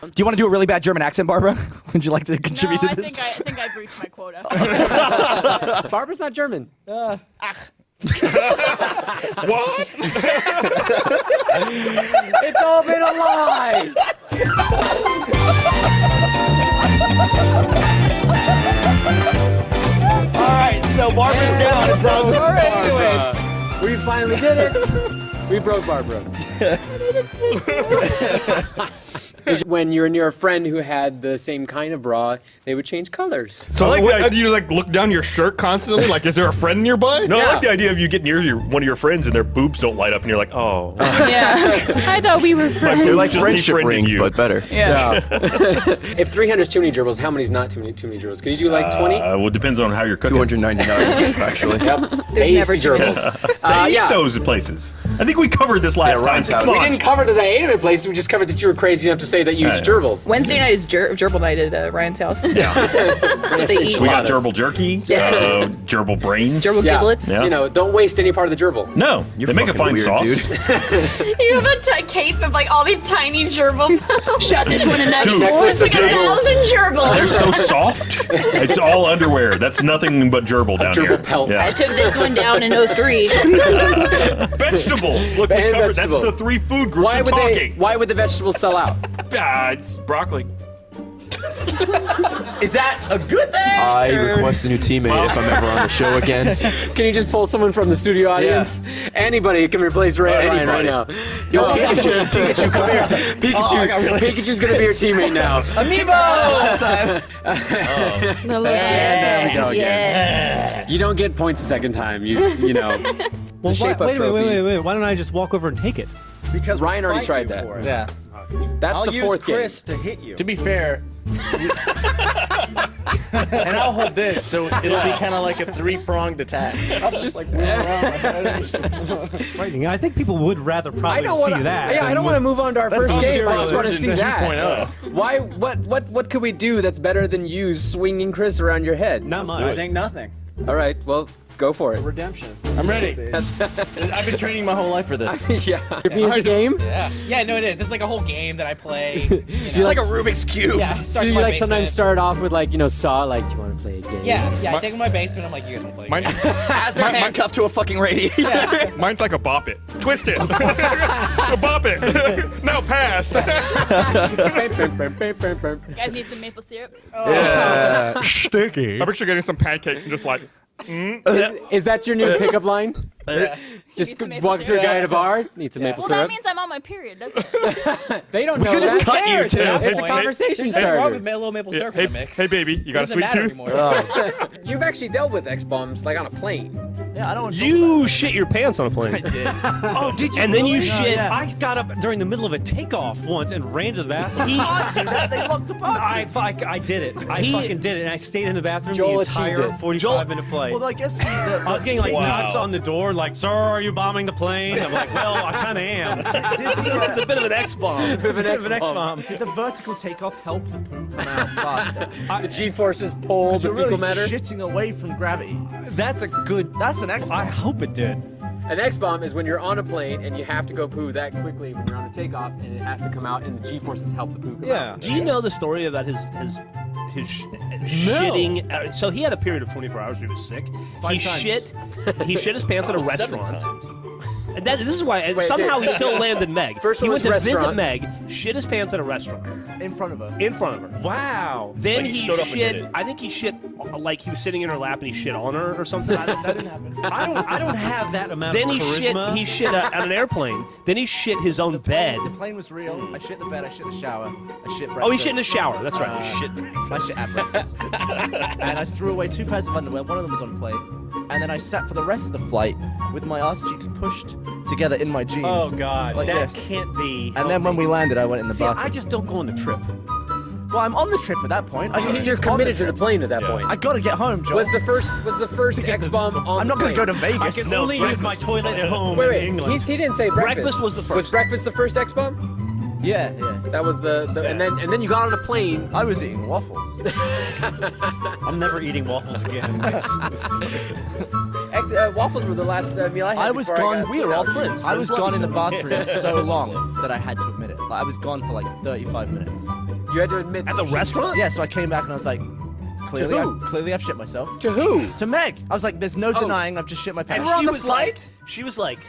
Do you want to do a really bad German accent, Barbara? Would you like to contribute to this? I think I've reached my quota. Barbara's not German. What? It's all been a lie. All right, so Barbara's down. It's over. Anyways, we finally did it. We broke Barbara. When you're near a friend who had the same kind of bra, they would change colors. So do you like look down your shirt constantly? Like, is there a friend nearby? No, I like the idea of you get near one of your friends and their boobs don't light up, and you're like, oh. Yeah. I thought we were friends. They're like Just friendship defriended rings, you. but better. Yeah. If 300 is too many gerbils, how many's not too many gerbils? Could you do like 20? Well, it depends on how you're cooking. 299, actually. Yep. There's never gerbils. They eat those places. I think we covered this last time. Ryan's house. We didn't cover that I ate them in places. We just covered that you were crazy enough to say that you use gerbils. Wednesday night is gerbil night at Ryan's house. Yeah. That's what they eat. We got gerbil jerky, gerbil brain. Gerbil giblets. Yeah. You know, don't waste any part of the gerbil. No, they make a fine weird, sauce. You have a cape of like all these tiny gerbil. Shot this one a Dude, It's like 1,000 gerbils. They're so soft. It's all underwear. That's nothing but gerbil down here. Gerbil pelt. I took this one down in 03. Vegetables. Look, we And covered. vegetables. That's the 3 food groups we're talking. Why would the vegetables sell out? It's broccoli. Is that a good thing? I request a new teammate if I'm ever on the show again. Can you just pull someone from the studio audience? Anybody can replace Ryan right now. Yo, Pikachu, come here. Pikachu's gonna be your teammate now. Amiibo! Last time. There we go again. You don't get points a second time. You know. Well, shape-up wait. trophy. Why don't I just walk over and take it? Because Ryan already tried that. Yeah. That's the fourth game. I'll use Chris to hit you. To be fair, and I'll hold this, so it'll be kind of like a 3-pronged attack. I'll just like move around. Frightening. I think people would rather probably see that. Yeah, I don't want to move on to our first game. I just want to see that. 2.0. Why? What could we do that's better than you swinging Chris around your head? Not much. I think nothing. All right, well, go for it. Redemption. I'm ready. I've been training my whole life for this. Yeah. It's a game? Yeah, no, it is. It's like a whole game that I play. It's like a Rubik's Cube. Yeah, Do you like sometimes start off with like, saw, like, do you want to play a game? Yeah, I take them to my basement. I'm like, you guys want to play a game? As they're handcuffed to a fucking radiator. Yeah. Mine's like a bop it. Twist it. Bop it. Now pass. You guys need some maple syrup? Yeah. Sticky. I'm actually getting some pancakes and just like, Is that your new pickup line? Just some maple walk to a guy at a bar, need some maple Well, that syrup. means I'm on my period, doesn't it? They don't know could just that. cut you, too. It's a conversation There's nothing wrong with starter. a little maple syrup hey, in the mix. hey baby, you got a Doesn't sweet matter tooth? anymore. You've actually dealt with X-bombs like on a plane. Yeah, I don't want to You shit your pants on a plane. Oh, did you? And then you really? shit. I got up during the middle of a takeoff once and ran to the bathroom. do that. They love the podcast. I did it. I fucking did it, and I stayed in the bathroom Joel the achieved entire it. 45-minute flight. Well, I guess I was getting like knocks on the door, like, "Sir, are you bombing the plane?" I'm like, "Well, I kind of am." It's a bit of an X-bomb. Bit of an Bit of an X-bomb. X-bomb. Did the vertical takeoff help the poo come out faster? The G-forces pull the You're fecal really matter. shitting away from gravity. That's an X. I hope it did. An X-bomb is when you're on a plane and you have to go poo that quickly when you're on a takeoff and it has to come out and the G-forces help the poo come out. Do you know the story about his shitting? So he had a period of 24 hours where he was sick. He shit his pants at a restaurant. And this is why somehow he still landed Meg. First he one went was to visit restaurant. Meg, shit his pants at a restaurant. In front of her. In front of her. Wow. Then Like he he stood up and did shit. it. I think he shit like he was sitting in her lap and he shit on her or something. That didn't happen. I don't have that amount Then of he charisma. shit at an airplane. Then he shit his own bed. The plane was real. I shit in the bed. I shit in the shower. I shit breakfast. Oh, he shit in the shower. That's right. He shit. I shit at breakfast. And I threw away 2 pairs of underwear. One of them was on plate. And then I sat for the rest of the flight with my ass cheeks pushed together in my jeans. Oh God, Like that this. can't be. And then when we landed, I went in the See, bathroom. I just don't go on the trip. Well, I'm on the trip at that point. You're committed to the plane at that point. I gotta get home, Joel. Was the first X-bomb on I'm not gonna the go to plane? Vegas. I can only use my toilet at home Wait, in England. he didn't say breakfast. Breakfast was the first. Was breakfast the first X-bomb? Yeah. That was the and then you got on a plane. I was eating waffles. I'm never eating waffles again. Waffles were the last meal I had. I was before gone. We are all friends. I was Friends gone in the love each bathroom so long that I had to admit it. I was gone for like 35 minutes. You had to admit At the restaurant? Yeah, so I came back and I was like, clearly, who? clearly I've shit myself. To who? To Meg. I was like, there's no denying I've just shit my pants. And we're on She the was flight? She was like,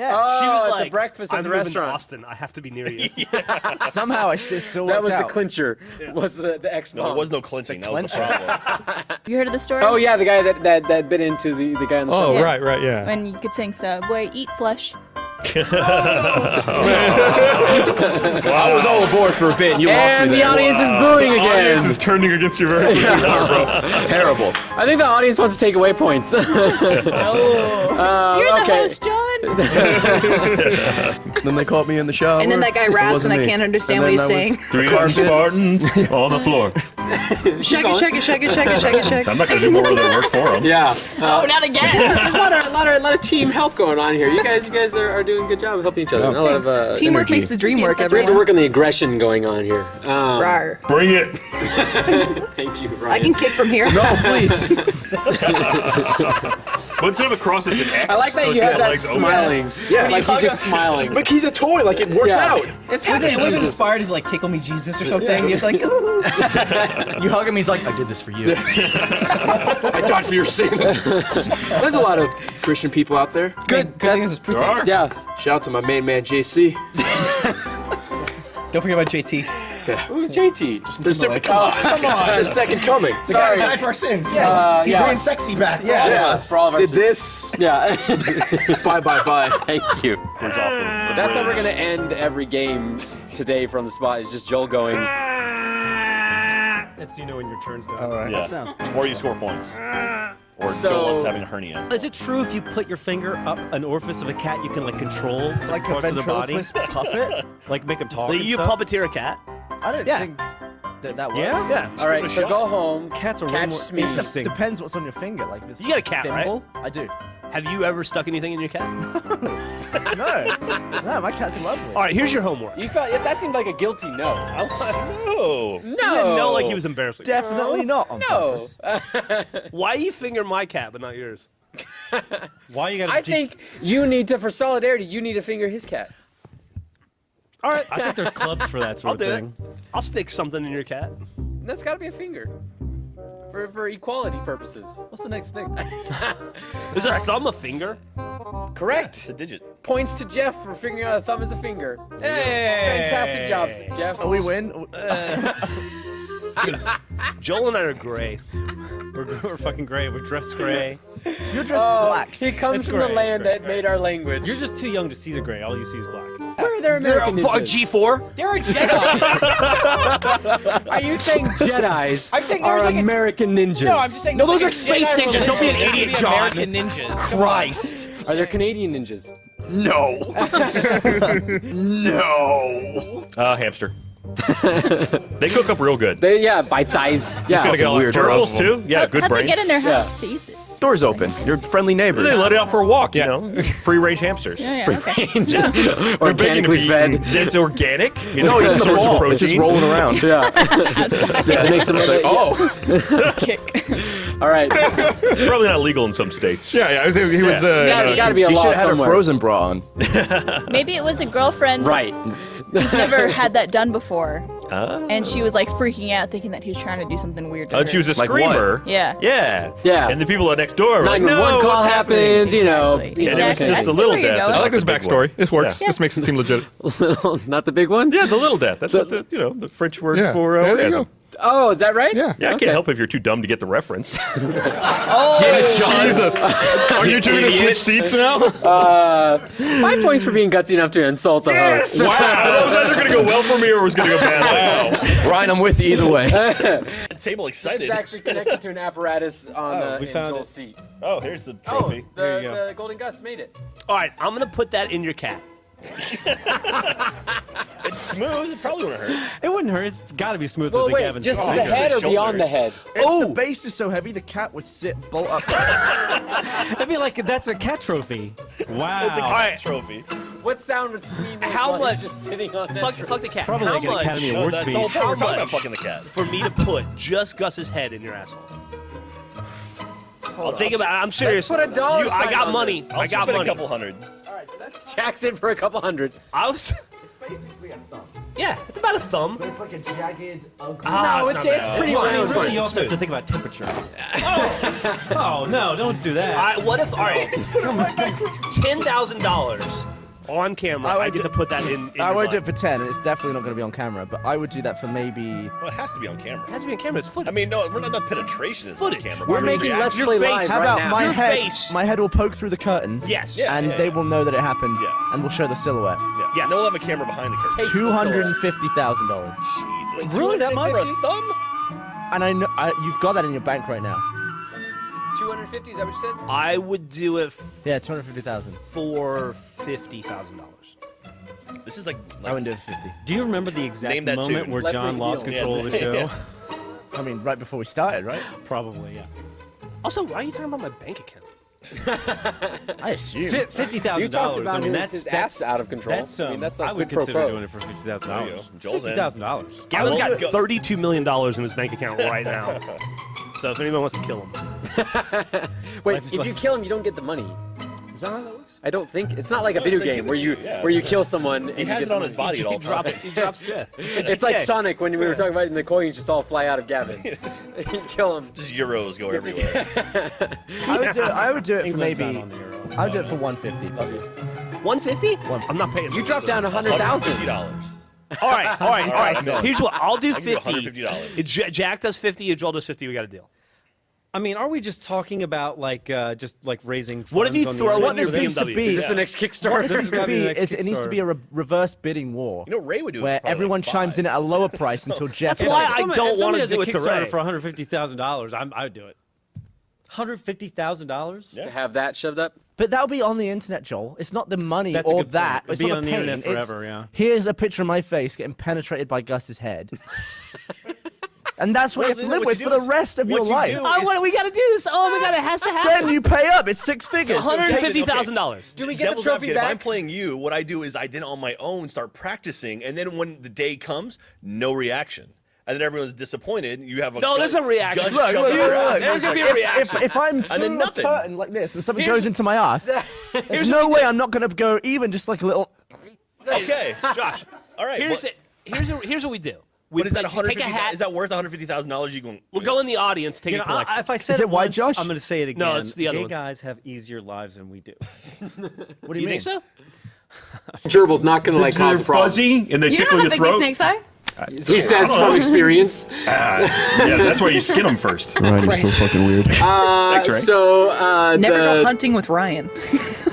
Oh, she was at like, the breakfast at I'm the moving restaurant. to Austin. I have to be near you. Somehow I still That worked was the out. clincher. Was the ex-mom. No, there was no clinching. That was the problem. You heard of the story? Oh yeah, the guy that bit into the guy on the Oh, subway. right, yeah. When you could sing Subway, eat flesh. I was all aboard for a bit, and you lost And me the there. audience is booing The audience again. is turning against you very quickly now, bro. Terrible. I think the audience wants to take away points. You're the okay. host, John. Then they caught me in the shower. And then that guy It raps wasn't and I me. can't understand And what then he's I saying. was 300 Spartans on the floor. Shake it, shake it, shake it, shake it, shake it, shake I'm not going to do more than work for them. Yeah. Oh, not again. There's a lot of team help going on here. You guys are doing a good job of helping each other. A lot of Teamwork synergy. makes the dream work, we have to everyone. work on the aggression going on here. Rawr. Bring it. Thank you, I Ryan. can kick from here. No, please. But instead of a cross, it's an X. I like that So you it's have got that legs open. smiling. Yeah. Like he's just smiling. But he's a toy. Like, it worked out. It's It was Jesus. inspired as like Tickle Me Jesus or something. It's like, ooh. You hug him, he's like, I did this for you. I died for your sins. There's a lot of Christian people out there. Good thing this is proof. There are. Yeah. Shout out to my main man, JC. Don't forget about JT. Who's JT? There's Timberlake. come on. The second coming. The guy who died for our sins. He's yeah. bringing sexy back. For all of us. For all of our Did sins. this. Yeah. Just bye. Thank you. It's awful. That's how we're gonna end every game today from the spot. Is just Joel going. That's when your turn's done. All right. Yeah. That sounds good. Or you score points. Or So- Joel's having a hernia. Is it true if you put your finger up an orifice of a cat, you can like control Like a parts of the body? ventriloquist puppet? Like make them talk Like, and you stuff? puppeteer a cat? I don't Yeah. think that works. Yeah? Yeah. All right. So go home. Cats are way Catch more Smee. interesting. Depends what's on your finger. Like, if it's You got a cat, right? thimble, I do. Have you ever stuck anything in your cat? No, my cat's lovely. All right, here's your homework. You felt that seemed like a guilty no. No. You didn't know like he was embarrassing. Definitely not on No. purpose. Why you finger my cat but not yours? Why you gotta? I think you need to, for solidarity, you need to finger his cat. All right. I think there's clubs for that I'll sort do of it. thing. I'll stick something in your cat. That's got to be a finger. For equality purposes. What's the next thing? Is a thumb a finger? Correct. It's a digit. Points to Geoff for figuring out a thumb is a finger. Hey! Fantastic job, Geoff. Oh, we win? Joel and I are gray. We're fucking gray. We're dressed gray. You're dressed black. He comes It's from great, the land it's great, that made our language. You're just too young to see the gray. All you see is black. Where are their American ninjas? G4? There are Jedis. Are you saying Jedis I'm saying are there's like a- American ninjas? No, I'm just saying. No, those there's are like a space Jedi ninjas. Don't be an religion. idiot, John. American ninjas. Christ. Are there Canadian ninjas? No. No. Hamster. They cook up real good. Bite size. Yeah. Gonna get all weird. gerbils too. Yeah, good How'd they brains. get in their Yeah. house to eat it? Doors open. You're friendly neighbors. They let it out for a walk, you know. Free range hamsters. Yeah, okay. Organically fed. It's organic. It's No, it's in the source of ball. protein. It's just rolling around. Yeah. Yeah, it makes them like, oh. Kick. All right. Probably not legal in some states. Yeah. He was. You gotta be a You law should have had a somewhere. Frozen bra on. Maybe it was a girlfriend Right. who's never had that done before. And she was like freaking out, thinking that he was trying to do something weird to her. She was a Like what? screamer. Yeah. Yeah. Yeah. And the people next door were like, 911 no, call what's happening? happens, you know. Exactly. And it was Exactly. just I a see little where you're death. going. I like this backstory. This works. Yeah. This makes it seem legit. Not the big one? Yeah, the little death. That's what the, the French word Yeah. for Yeah, there you orgasm. go. Oh, is that right? Yeah. Yeah, I Okay. can't help if you're too dumb to get the reference. Jesus. Are you two going to switch seats now? 5 points for being gutsy enough to insult the host. Wow. That was either going to go well for me or it was going to go bad. Wow. Ryan, I'm with you either way. Table This is excited. actually connected to an apparatus on we in found Joel's it. seat. Oh, here's the Oh, trophy. There you go. the Golden Gus made it. All right, I'm going to put that in your cat. It's smooth. It probably wouldn't hurt. It wouldn't hurt. It's got to be smoother Well, than wait, Gavin's. just to Oh, the yeah, head the or beyond the head? If the base is so heavy, the cat would sit bolt up. It'd be like that's a cat trophy. Wow. It's a cat trophy. What sound would Smee make How while much- he's just sitting on that Fuck, trophy? fuck the cat. Probably How like an much Academy No, Award that's speech. the whole time How we're talking much? about fucking the cat. for me to put just Gus's head in your asshole? I'll think about it. I'm serious. put a dollar I sign got on money. this. I got I'll money. a couple hundred. Jack's in for a couple hundred. I was basically a thumb. Yeah, it's about a thumb. But it's like a jagged, ugly. No, it's pretty round. Really, you also have to think about temperature. Oh no, don't do that. What if? All right, $10,000 on camera. I get to put that in. I won't do it for 10, and it's definitely not going to be on camera. But I would do that for maybe. Well, it has to be on camera. It has to be on camera. It's footage. I mean, no, we're not penetration is on camera. We're making Let's Play Live How right about now. my head will poke through the curtains. Yes. And they will know that it happened. Yeah. And we'll show the silhouette. Yeah. Yes. And we'll have a camera behind the curtain. $250,000. Jesus. Really, that much? For a thumb? And I know you've got that in your bank right now. 250, is that what you said? I would do it. Yeah, 250,000 for $50,000. This is like I wouldn't do it for 50. Do you remember the exact Name that moment tune. where Let's John make a lost deal. control of the show? I mean, right before we started, right? Probably, yeah. Also, why are you talking about my bank account? I assume. $50,000. You talked about I mean, his ass out of control. That's, I mean, that's like I would quid pro consider quo. doing it for $50,000. There you go. Joel's in. $50,000. Gavin's got $32 million in his bank account right now. So if anyone wants to kill him. Wait, if you kill him, you don't get the money. Is that how that works? I don't think it's not like a video game where you kill someone and He you has get it the on his money. body at all times. He drops dead. It's like Sonic when we were talking about it, and the coins just all fly out of Gavin. You kill him. Just euros go everywhere. I would do it for England's maybe. not on the euro. I would do it for 150. 150? I'm not paying. You dropped down 100,000. $150. All right. No. Here's what I'll do. I can give 50. $150. Jack does 50. Joel does 50. We got a deal. I mean, are we just talking about like just like raising funds What if you on the throw internet in What your this needs to BMW? be? Is this the next What Kickstarter? this needs to gotta be be the next is it needs to be a reverse bidding war. You know, Ray would do it where for probably everyone like chimes in at a lower price until Jeff. That's why I If don't want to somebody do it to does a Kickstarter Ray. for $150,000. I would do it. $150,000? To have that shoved up? But that'll be on the internet, Joel. It's not the money That's a or good that. point. It's It'll be not on the the pain. internet It's, forever, yeah. Here's a picture of my face getting penetrated by Gus's head. And that's what you have to live with for the rest of your life. We got to do this. Oh my God, it has to happen. Then you pay up. It's 6 figures. $150,000. Do we get Devil's the trophy advocate, back? If I'm playing you, what I do is I then on my own start practicing, and then when the day comes, no reaction. And then everyone's disappointed. You have a there's a reaction. gun shoved up your ass. There's gonna be a reaction. If I'm And then through nothing. a curtain like this and something goes into my ass, there's no way I'm not going to go even just like a little. Okay. Josh. All right. Here's what we do. What is that? Take a hat. Is that worth $150,000? You going? We'll go in the audience, take a collection. If I said Is it white, once, Josh? I'm going to say it again. No, it's the other Gay one. guys have easier lives than we do. What do you mean? think so? Gerbil's not going to like cause They're a problem. fuzzy and they You tickle know how your big throat. these snakes are? He says from experience. Yeah, that's why you skin them first. Ryan, you're so fucking weird. Thanks, Ray. So Never go hunting with Ryan.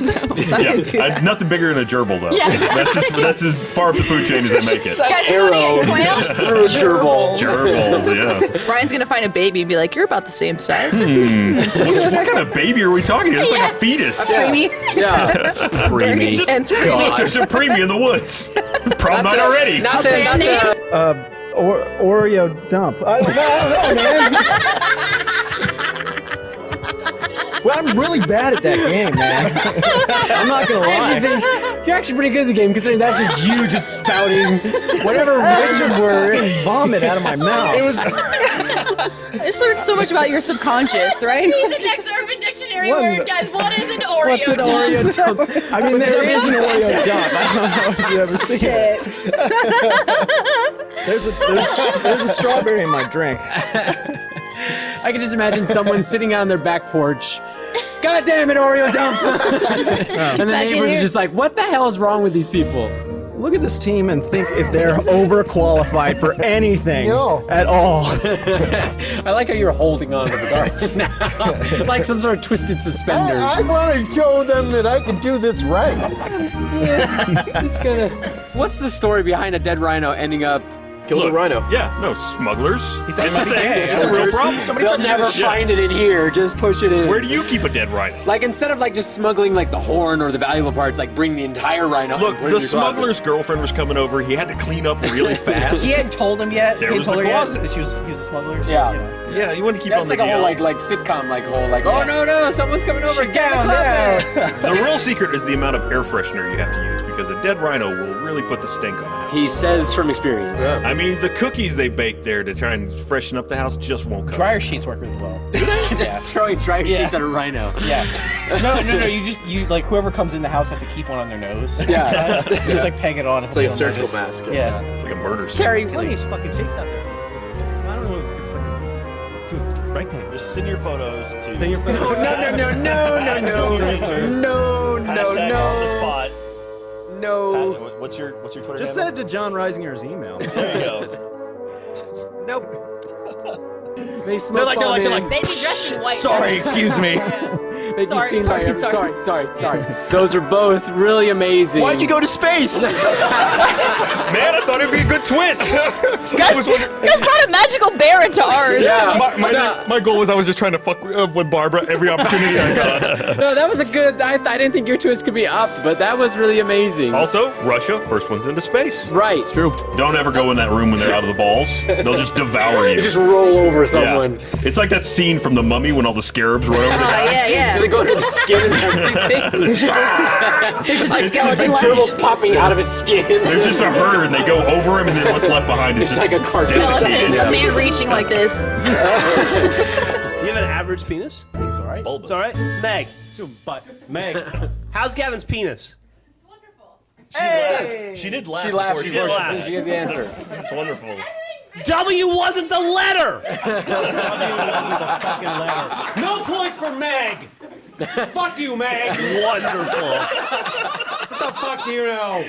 Yeah, nothing bigger than a gerbil, though. Yeah. That's as far up the food chain as they make it. Guys, you arrow wanna get quail? just through a gerbil. Gerbils, yeah. Ryan's gonna find a baby and be like, "You're about the same size." What kind of baby are we talking here? It's like a fetus. Preemie. Yeah. Very intense preemie. There's a preemie in the woods. Prom night already. Not to Oreo dump. I don't know, man. Well, I'm really bad at that game, man. I'm not gonna lie. You're actually pretty good at the game, considering that's just you just spouting whatever random word. Vomit out of my mouth. It was. I just learned so much about your subconscious, right? Be the next Urban Dictionary What? word, guys. What is an Oreo What's an dump? Oreo dump? I mean, there is an Oreo dump. I don't know if you ever seen it. There's a strawberry in my drink. I can just imagine someone sitting out on their back porch. God damn it, Oreo dump! And the neighbors are just like, what the hell is wrong with these people? Look at this team and think if they're overqualified for anything at all. I like how you're holding on to the garden now. Like some sort of twisted suspenders. I want to show them that I can do this right. It's gonna. What's the story behind a dead rhino ending up? Killed a rhino. Yeah, no, smugglers. It's Yeah, a real problem. They'll never find it in here. Just push it in. Where do you keep a dead rhino? Like instead of like just smuggling like the horn or the valuable parts, like bring the entire rhino. Look, and put it the in your closet. smuggler's girlfriend was coming over. He had to clean up really fast. He hadn't told him yet. There he was hadn't told the her yet closet. that he was a smuggler. So, Yeah. You know. Yeah, you want to keep That's on like the a whole deal. like sitcom, like whole like oh no, someone's coming over. Get in the closet. The real secret is the amount of air freshener you have to use because a dead rhino will really put the stink on a house. He says from experience. I mean, the cookies they bake there to try and freshen up the house just won't cut. Dryer sheets work really well. Do they? just throwing dryer sheets at a rhino. Yeah. No. You like whoever comes in the house has to keep one on their nose. Yeah. You just like peg it on. It's like a surgical mask. Yeah. It's like a murder scene. Kerry, Plenty of fucking shapes out there. I don't know if you can fucking do rectangle. Just send your photos to. Send your photos. No. Hashtag on the spot. No. Pat, what's your Twitter Just handle? send it to John Reisinger's email. There you go. Nope. They're like They'd be dressed in white. sorry, excuse me. They'd be seen by every. Sorry. Those are both really amazing. Why'd you go to space? Man, I thought it'd be a good twist. Guys brought a magical bear into ours. Yeah. My goal was I was just trying to fuck with Barbara every opportunity I got. No, that was a good. I didn't think your twist could be upped, but that was really amazing. Also, Russia, first one's into space. Right. It's true. Don't ever go in that room when they're out of the balls. They'll just devour you. You just roll over someone. Yeah. It's like that scene from The Mummy when all the scarabs run over the guy. Yeah. Do they go into the skin and everything? There's just a skeleton like turtles popping out of his skin. There's just a herd, and they go over him, and then what's left behind is It's just like a cartoon. skeleton. A man reaching like this. You have an average penis? It's all right. It's all right. Meg, Meg. how's Gavin's penis? She did laugh. She laughed before before she gave the answer. It's wonderful. W wasn't the letter. Fucking letter. No points for Meg. Fuck you, Meg. Wonderful. What the fuck do you know?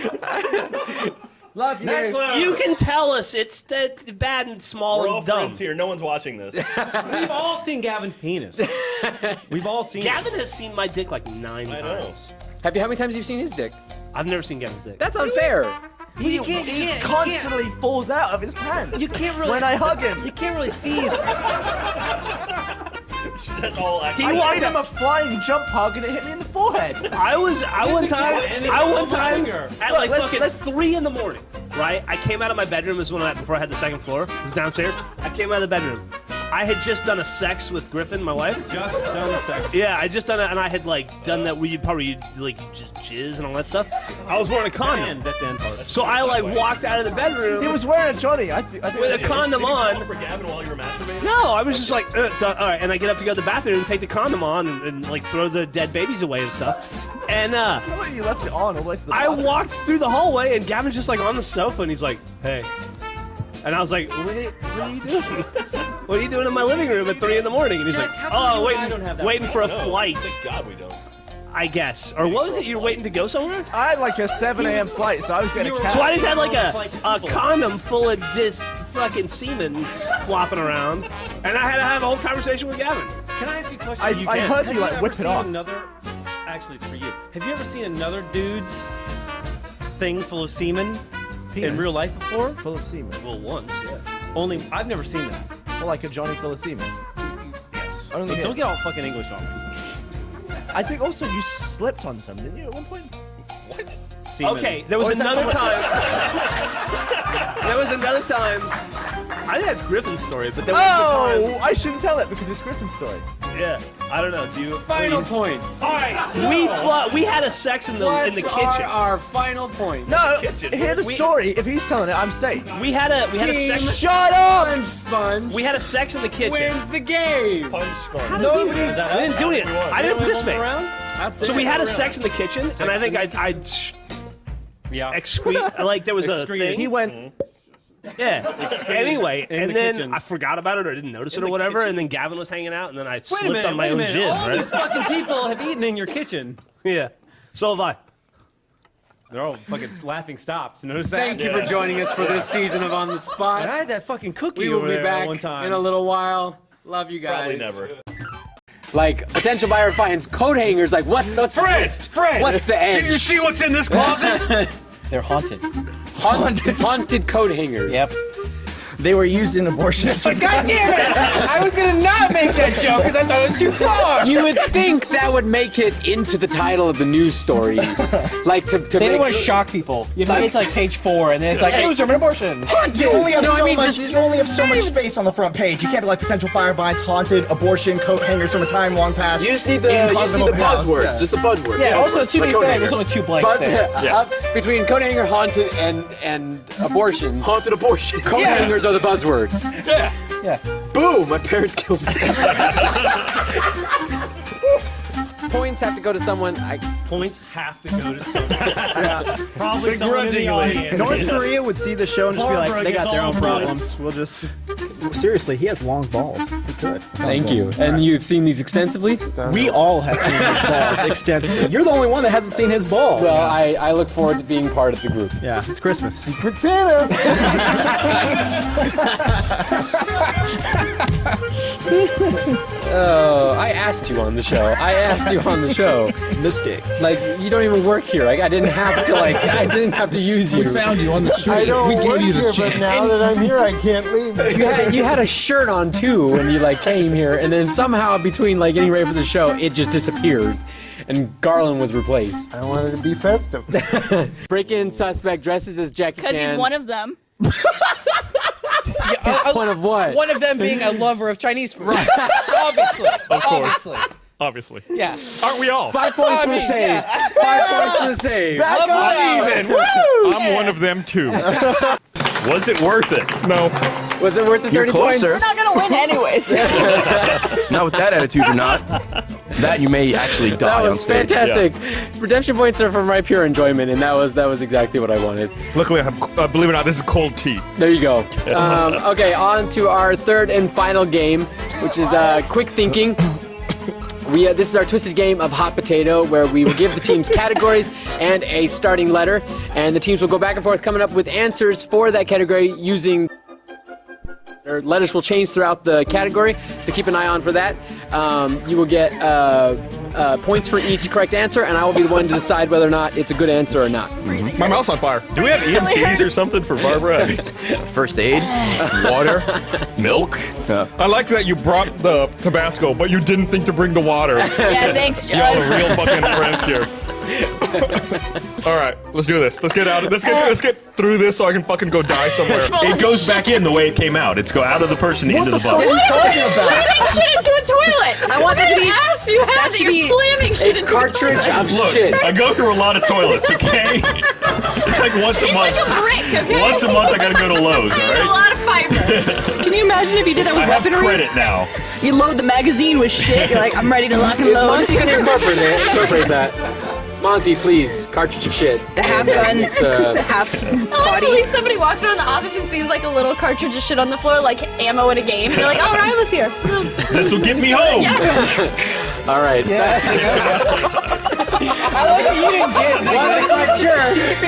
Love you. Next letter. You can tell us it's bad and small We're all and dumb. friends here. No one's watching this. We've all seen Gavin's penis. We've all seen Gavin has seen my dick like 9 times. How many times have you seen his dick? I've never seen Gavin's dick. That's unfair. He constantly falls out of his pants. You can't really. When I hug him. You can't really see. That's all. He gave him a flying jump hug and it hit me in the forehead. I one time at like fucking 3 in the morning, right? I came out of my bedroom. This was before I had the second floor. It was downstairs. I came out of the bedroom. I had just done a sex with Griffin, my wife. Just done sex. Yeah, I just done it, and I had like done that where you probably like just jizz and all that stuff. I was wearing a condom. That's the end part. So I like walked out of the bedroom. He was wearing a Johnny. I think with a condom on. For Gavin while you were masturbating? No, I was just like, done. All right, and I get up to go to the bathroom and take the condom on and like throw the dead babies away and stuff. And I feel like you left it on all the way to the I bathroom. walked through the hallway and Gavin's just like on the sofa and he's like, hey. And I was like, wait, what are you doing? What are you doing in my living room at 3 in the morning? And he's like, oh, waiting for a flight. Thank God we don't. I guess. Or what was it? You're waiting to go somewhere? I had like a 7 a.m. flight, so I was getting a So I just had like a condom full of this fucking semen flopping around. And I had to have a whole conversation with Gavin. Can I ask you a question? I heard you like whip it off. Actually, it's for you. Have you ever seen another dude's thing full of semen in real life before? Full of semen. Well, once, yeah. Only I've never seen that. Well, like a Johnny full of semen. Yes. Only Don't his. get all fucking English on me. I think also you slipped on some, didn't you, at one point? What? Semen. Okay, there was another time. There was another time. I think that's Griffin's story, but there was a time. I shouldn't tell it because it's Griffin's story. Yeah, I don't know. Do you? Final points. All right, we had a sex in the kitchen. What are our final points? No, hear the story. If he's telling it, I'm safe. We had a sex. Shut up! Punch Sponge. We had a sex in the kitchen. Wins the game. Punch Sponge. No, we didn't do it. I didn't participate. That's So we had a sex in the kitchen, and I think I excrete. Like there was a thing. He went. Yeah. Anyway, and the then kitchen. I forgot about it or didn't notice it or the whatever, kitchen. and then Gavin was hanging out, and then I Wait a slipped minute, on my own jizz. All Right? these fucking people have eaten in your kitchen. Yeah. So have I. They're all fucking laughing stops. Notice that? Thank you for joining us for this season of On the Spot. I had that fucking cookie We will over be there back one time. in a little while. Love you guys. Probably never. Like, potential buyer finds coat hangers. Like, what's the twist? What's the end? Did you see what's in this closet? They're haunted. Haunted coat hangers. Yep. They were used in abortions. God damn it! I was gonna not make that joke because I thought it was too far. You would think that would make it into the title of the news story. Like to They make don't want to shock people. You have to get to like page 4, and then it's like, it was an abortion. You only have so much. just- You only have so much space on the front page. You can't be like potential fire binds, haunted, abortion, coat hangers from a time long past. You just need the buzzwords. Just the buzzwords. Yeah, also, to be fair, there's only 2 blanks there. Between coat hanger, haunted, and abortions. Haunted abortion. Coat hangers So the buzzwords. Yeah. Boo! My parents killed me. Points have to go to someone. Points have to go to someone. Probably someone in the audience. North Korea would see the show and just be like, Barbara they got gets their all own the points. problems. We'll just. Seriously, he has long balls. He could. Thank you. And you've seen these extensively? We all have seen his balls extensively. You're the only one that hasn't seen his balls. Well, I look forward to being part of the group. Yeah, it's Christmas. Secret Santa. Oh, I asked you on the show. Mistake. Like, you don't even work here. I didn't have to, I didn't have to use you. We found you on the street. I don't We work gave you this here, chance. but now that I'm here, I can't leave. You had a shirt on, too, when you, came here, and then somehow between, getting ready for the show, it just disappeared. And Garland was replaced. I wanted to be festive. Break-in suspect dresses as Jackie Chan. Because he's one of them. One of what? One of them being a lover of Chinese food. Right. Obviously. Of course. Obviously. Yeah. Aren't we all? 5 points for the save. Yeah. 5 points for the save. Back on even. I'm one of them too. Was it worth it? No. Was it worth the 30 points? We're not gonna win anyways. Not with that attitude, you're not. That you may actually die That on was stage. fantastic. Redemption points are from my pure enjoyment, and that was exactly what I wanted. Luckily, I have, believe it or not, this is cold tea. There you go. Okay, on to our third and final game, which is quick thinking. This is our twisted game of hot potato, where we will give the teams categories and a starting letter, and the teams will go back and forth coming up with answers for that category using. Or letters will change throughout the category, so keep an eye on for that. You will get points for each correct answer, and I will be the one to decide whether or not it's a good answer or not. My mouth's on fire. Do we have EMTs or something for Barbara? First aid, water, milk. I like that you brought the Tabasco, but you didn't think to bring the water. Yeah, thanks, Judd. Y'all are real fucking friends here. All right, let's do this. Let's get out. Let's get through this so I can fucking go die somewhere. It goes back in the way it came out. It's go out of the person into the bus. Slamming shit into a toilet. I want that to be. ass you have that you're slamming shit into cartridge a toilet. of Look, shit. I go through a lot of toilets, okay? It's like once a It's month. like a brick, okay? Once a month I gotta go to Lowe's, You need a alright? lot of fiber. Can you imagine if you did that with I have weaponry? credit now. You load the magazine with shit. You're like, I'm ready to lock and Is load. Monty going to incorporate that? Monty, please, cartridge of shit. The half gun, half I like body. believe somebody walks around the office and sees like a little cartridge of shit on the floor, like ammo in a game. They're like, "Oh, Ryan was here." This will get me home. Yeah. All right. I like that you didn't get Well, I'm not sure.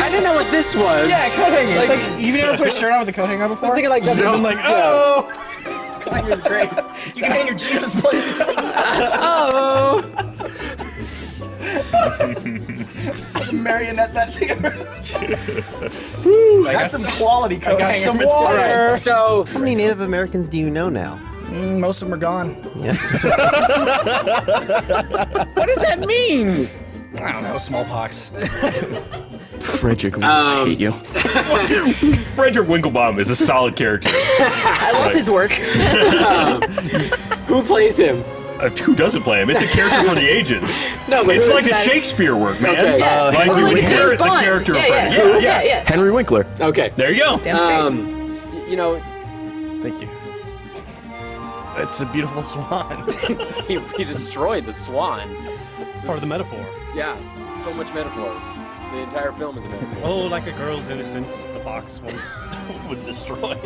I didn't know what this was. Yeah, coat hanger. It's like, you've never put a shirt on with a coat hanger before? I was thinking like Justin. No. I'm like, oh. Coat hanger's great. You can hang your Jesus plushies from that. Oh. Marionette that thing. That's some quality coat hanger. some material. All right. So, How many Native Americans do you know now? Most of them are gone. Yeah. what does that mean? I don't know, smallpox. Frederick, I hate you. Frederick Winklebaum is a solid character. I love his work. Who plays him? Who doesn't play him? It's a character for the ages. No, but it's who like is a that? Shakespeare work, man. Okay. Like Or you like a James inherit the Bond. character of Yeah, Frederick. yeah. Henry Winkler. Okay. There you go. Damn straight. You know, Thank you. It's a beautiful swan. he destroyed the swan. It's part of the metaphor. Yeah, so much metaphor. The entire film is a metaphor. Oh, like a girl's innocence, the box was destroyed.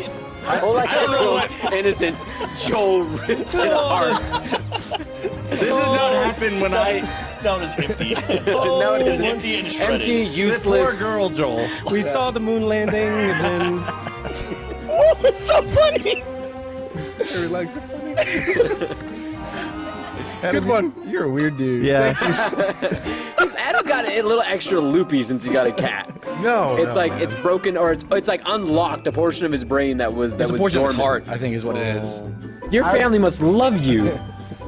Oh, like a girl's innocence, Joel ripped it apart. This did not happen when I. No, it is empty. No, it is empty and shredded. empty, useless. Poor girl, Joel. We saw the moon landing, and then Oh, it's so funny. Your legs are funny. Good one. You're a weird dude. Yeah. Adam's got a little extra loopy since he got a cat. No. It's no, like man. it's broken, or it's like unlocked a portion of his brain that was It's a portion of his dormant. heart, I think is what it is. Your family must love you.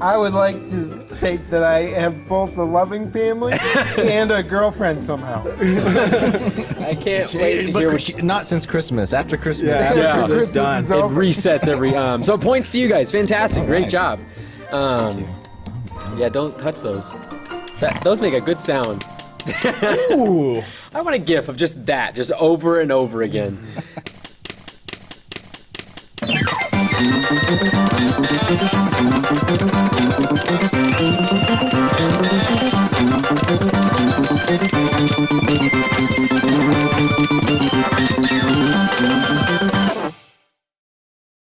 I would like to state that I have both a loving family and a girlfriend somehow. I can't wait to hear what she... Not since Christmas. After Christmas. Yeah, Christmas it's done. is It over. resets every... So points to you guys. Fantastic. Great job. Yeah, don't touch those. Those make a good sound. Ooh. I want a gif of just that, just over and over again.